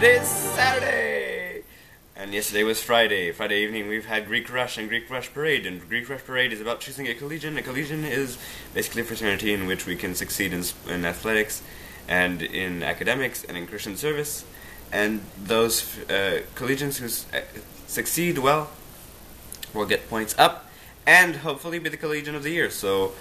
Today's Saturday! And yesterday was Friday. Friday evening we've had Greek Rush and Greek Rush Parade. And Greek Rush Parade is about choosing a collegian. A collegian is basically a fraternity in which we can succeed in athletics and in academics and in Christian service. And those collegians who succeed well will get points up and hopefully be the collegian of the year. So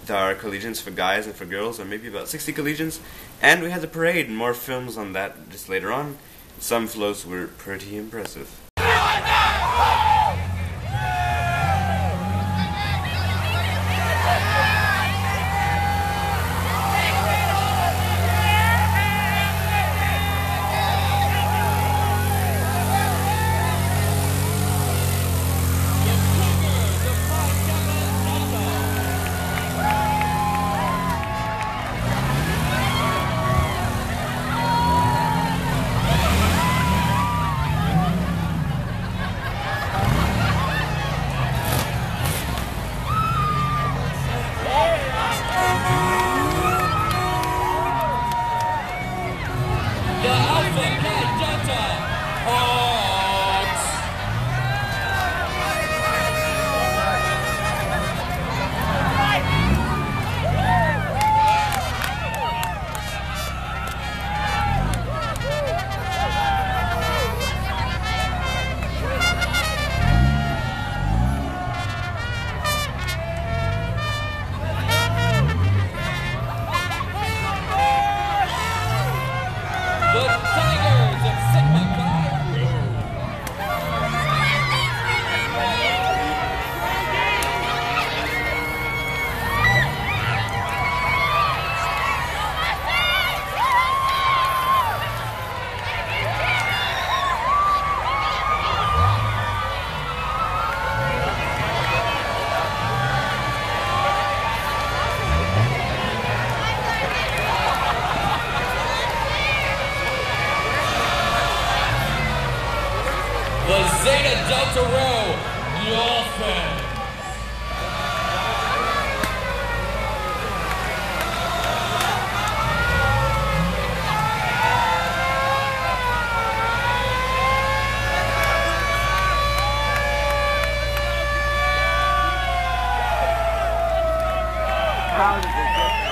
there are collegians for guys and for girls, or maybe about 60 collegians. And we had the parade, and more films on that just later on. Some floats were pretty impressive. Delta Row, Dolphins. How did they get that?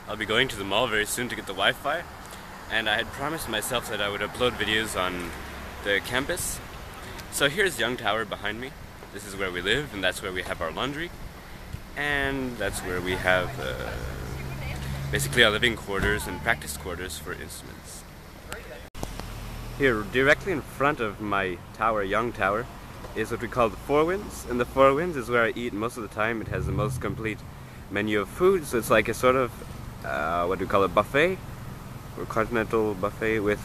I'll be going to the mall very soon to get the Wi-Fi, and I had promised myself that I would upload videos on the campus. So here's Young Tower behind me. This is where we live, and that's where we have our laundry. And that's where we have basically our living quarters and practice quarters for instruments. Here, directly in front of my tower, Young Tower, is what we call the Four Winds. And the Four Winds is where I eat most of the time. It has the most complete menu of food, so it's like a sort of, what do we call it, buffet? Or continental buffet with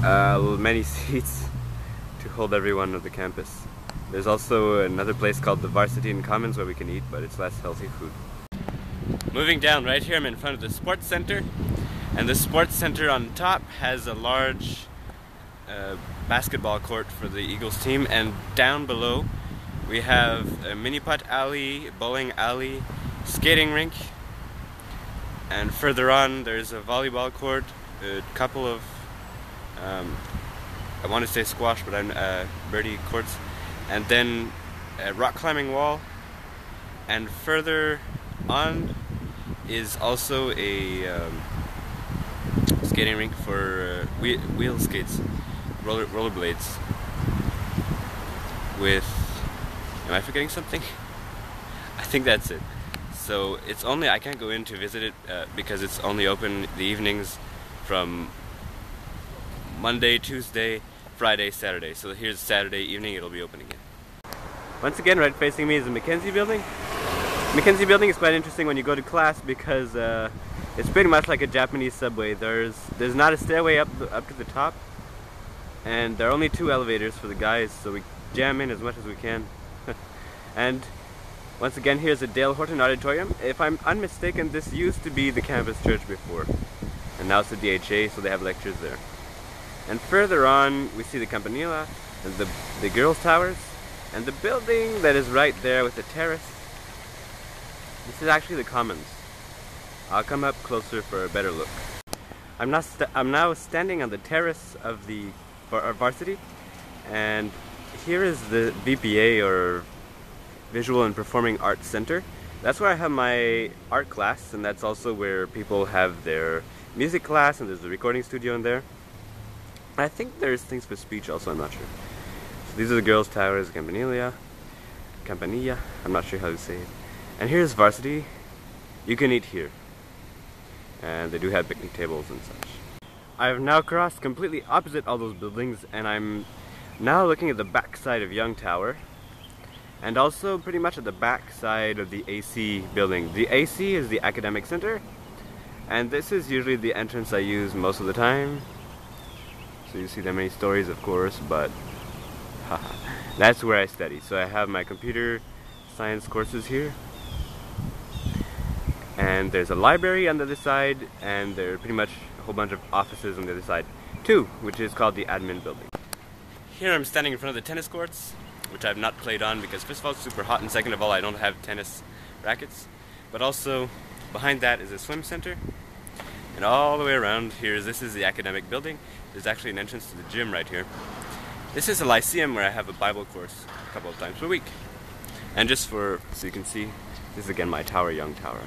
many seats to hold everyone of the campus. There's also another place called the Varsity and Commons where we can eat, but it's less healthy food. Moving down right here, I'm in front of the sports center, and the sports center on top has a large basketball court for the Eagles team, and down below we have a mini putt alley, bowling alley, skating rink, and further on there's a volleyball court, a couple of I want to say squash, but I'm birdie courts, and then a rock climbing wall, and further on is also a skating rink for wheel skates, rollerblades. With, am I forgetting something? I think that's it. So it's only, I can't go in to visit it because it's only open the evenings from Monday, Tuesday, Friday, Saturday. So here's Saturday evening, it'll be open again. Once again, right facing me is the Mackenzie building. Mackenzie building is quite interesting when you go to class because it's pretty much like a Japanese subway. There's not a stairway up to the top, and there are only 2 elevators for the guys, so we jam in as much as we can. And once again, here's the Dale Horton Auditorium. If I'm unmistaken, this used to be the campus church before, and now it's the DHA, so they have lectures there. And further on, we see the Campanile, and the girls' towers, and the building that is right there with the terrace. This is actually the Commons. I'll come up closer for a better look. I'm now standing on the terrace of our varsity, and here is the VPA, or Visual and Performing Arts Center. That's where I have my art class, and that's also where people have their music class, and there's a recording studio in there. I think there's things for speech also, I'm not sure. So these are the girls' towers, Campanile, I'm not sure how to say it. And here's Varsity. You can eat here. And they do have picnic tables and such. I have now crossed completely opposite all those buildings, and I'm now looking at the back side of Young Tower, and also pretty much at the back side of the AC building. The AC is the academic center, and this is usually the entrance I use most of the time. So you see there are many stories, of course, but that's where I study. So I have my computer science courses here, and there's a library on the other side, and there are pretty much a whole bunch of offices on the other side too, which is called the admin building. Here I'm standing in front of the tennis courts, which I've not played on because first of all it's super hot, and second of all I don't have tennis rackets. But also behind that is a swim center, and all the way around here, this is the academic building. There's actually an entrance to the gym right here. This is a lyceum where I have a Bible course a couple of times per week. And just so you can see, this is again my tower, Young Tower.